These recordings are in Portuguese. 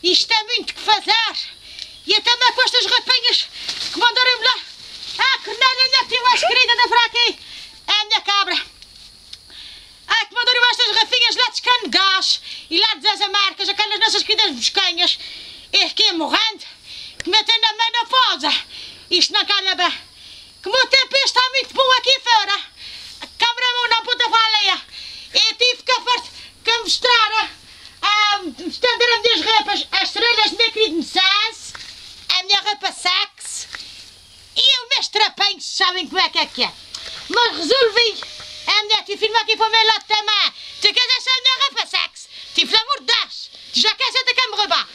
Isto é muito que fazer. E até me com estas rapinhas que mandaram-me lá. Ah, Cornélia, minha tia mais querida da fraca. É a minha cabra. Ah, que mandaram estas rafinhas lá de cano de gás. E lá de Zé Marcas, aquelas nossas queridas boscanhas. E que é morrendo. Que metem na menopausa. Isto não calha bem. Que o meu tempo está muito bom aqui fora. A câmara não puta baleia. Eu tive que mostrar estender as minhas roupas, as estrelas do meu querido Messance, a minha roupa sax e os meus trapinhos, sabem como é que é. Mas resolvi, a minha tia firma aqui para o meu lado também. Tu queres achar a minha roupa sax? Tipo, pelo amor de Deus, tu já queres até que me roubar?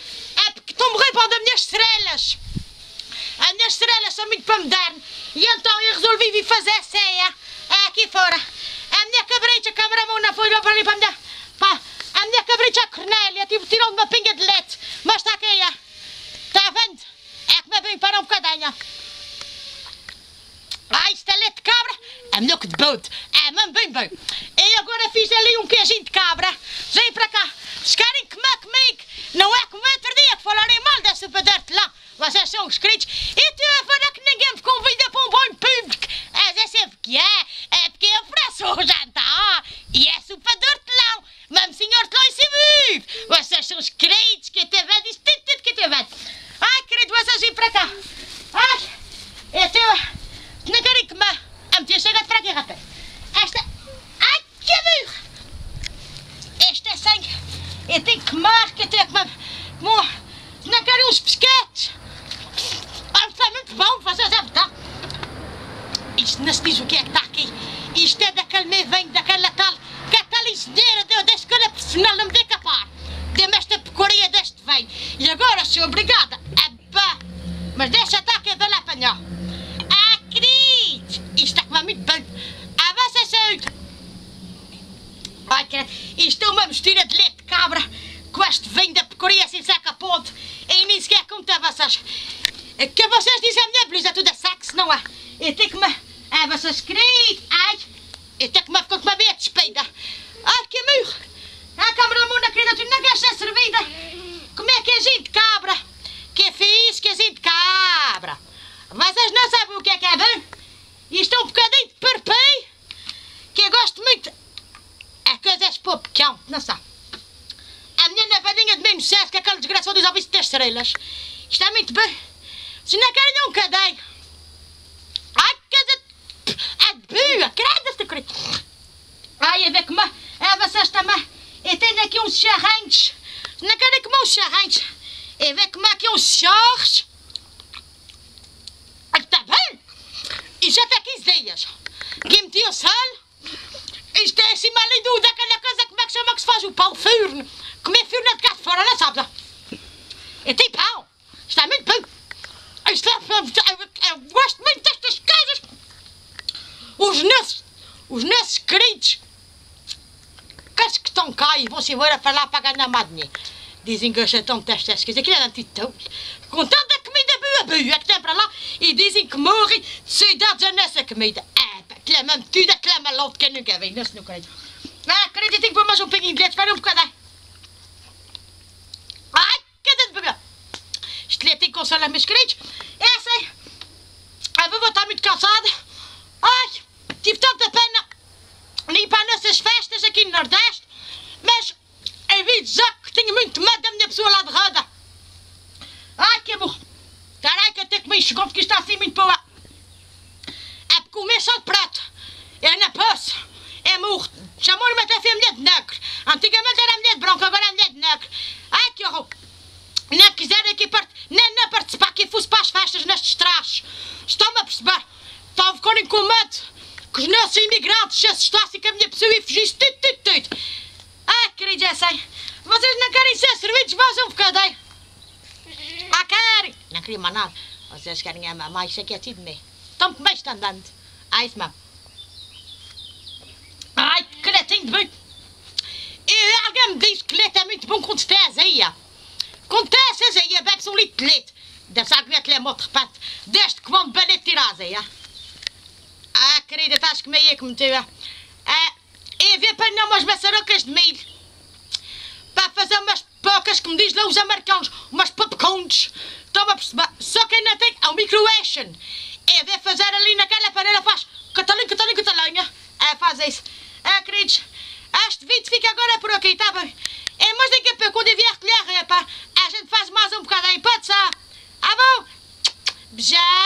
É porque estão-me roubando as minhas estrelas. As minhas estrelas são muito para moderno. E então eu resolvi vir fazer ceia aqui fora. A minha cabrita, a câmara não foi lá para ali para a minha cabrita Cornélia, tirou-me uma pinga de leite. Mas está aqui, está vendo? É que me vem para um bocadinho. Ah, isto é leite de cabra? É melhor que de bode. É mesmo bem bom. Eu agora fiz ali um queijinho de cabra. Vem para cá. Se querem comer comigo, não é como outro dia que falarem mal dessa padarte lá. Vocês são inscritos. E tu a falar que ninguém me convida para um banho público. Mas é sempre que é. É porque eu ofereço o jantar. E é super de hortelão. Mesmo senhor hortelão e cimento. Vocês são inscritos. Que até vendo isto tudo que até vendo. Ai, querido, vocês vêm para cá. Ai, eu não querem comer. A meter chega para aqui, rapaz. Esta... Ai, que burro. Este é sangue. Eu tenho que comer, que eu tenho que comer. Não querem uns pesquetes. Isto é muito bom, vocês é verdade. Isto não se diz o que é que está aqui. Isto é daquele meio vem daquela tal, que a tal engenheira da escola profissional não me dê capar. Dê-me esta porcaria deste vem. E agora sou obrigada a beber. Mas deixa estar que eu vou lá apanhar. Ah, querido. Isto está a comer muito bem. A vossa saúde. Ai, querido. Isto é uma mistura de leite de cabra com este vinho da porcaria assim seca a ponto. E nem sequer conta a vocês. Que vocês dizem a minha blusa toda sax, não é? Eu tenho que me... Ah, vocês queridos. Ai, eu tenho que me ficar com uma meia despida. Ai, que murro. Ah, camarona querida, tu não queres ser servida? Como é que é gente de cabra? Que fiz, que é gente de cabra. Vocês não sabem o que é bom? Isto é um bocadinho de perpei. Que eu gosto muito. É coisas para o pequeno, não sabe? A minha navalhinha de menos certo que aquele desgraçado dos óbitos das estrelas. Isto é muito bom. Se não querem um cadeio. Ai, que é de boa, credo esta coisa. Ai, a ver como é, vocês também. Eu tenho aqui uns charranhos. Se não querem comer uns charranhos. Eu ver como é aqui uns chorros. Ai, está bem. E já tem 15 dias. Que meti o sol. Isto é assim ali daquela coisa, como é que chama que se faz o pão? Furno. Comer furno de cá de fora, não sabes? Eu tenho pão. Está muito bom. Isto é, eu gosto muito destas coisas. Os nossos queridos que estão cá e vão-se embora para lá para ganhar mais dinheiro. Dizem que eu já estão testes, quer dizer, aquilo é antitão. Com tanta comida boa que tem para lá e dizem que morrem de saudades da nossa comida. É, aquilo é mesmo tudo, aquilo é maluco que eu nunca vi, não se não acredito. Ah, querido, eu tenho que pôr mais um pinguinho de leite, espera um bocadinho. Ai, cadê de beber? Este leite tem consola, meus queridos. É assim. A vovó está muito cansada. Ai, tive tanta pena nem para as nossas festas aqui no Nordeste. Mas eu vi dizer que tenho muito medo da minha pessoa lá de roda. Ai, que burro. Carai, que eu tenho que me enxugar porque isto está assim muito boa. É porque o meu só de prato. Eu não posso. É murro. Chamou-me até a mulher de negro. Antigamente era a mulher de branco, agora é a mulher de negro. Ai, que horror. Não quiserem aqui não participar que fosse para as festas nestes trajes. Estão-me a perceber? Estão a ficarem com medo que os nossos imigrantes se assustassem com a minha pessoa e fugissem tudo. Ah, queridos, é assim. Vocês não querem ser servidos, vão um bocadinho. Ah, querem. Não queriam mais nada. Vocês querem a mamãe, isso aqui é tudo meu. Estão como estão andando. Ah, isso mesmo. Ai, que leitinho de bem. E alguém me diz que leite é muito bom quando tem azeia. Quando tem essa azeia, bebe-se um litro de leite. Deve ser que ele é morto de repente. Desde que vão beber leite tirar a azeia. Ah, querida, estás comigo aí como tu é. E ver para não umas maçarocas de milho. Para fazer umas poucas marcas que me diz lá os americanos, umas popcorns. Estão a perceber? Só que ainda tem o micro-action. É, deve fazer ali naquela panela, faz catalinho, catalinho, catalinha. É, faz isso. É, queridos, este vídeo fica agora por aqui, tá bem? É, mas daqui a pouco, quando eu vier recolher a roupa, a gente faz mais um bocadinho, pode ser? Ah, bom? Já.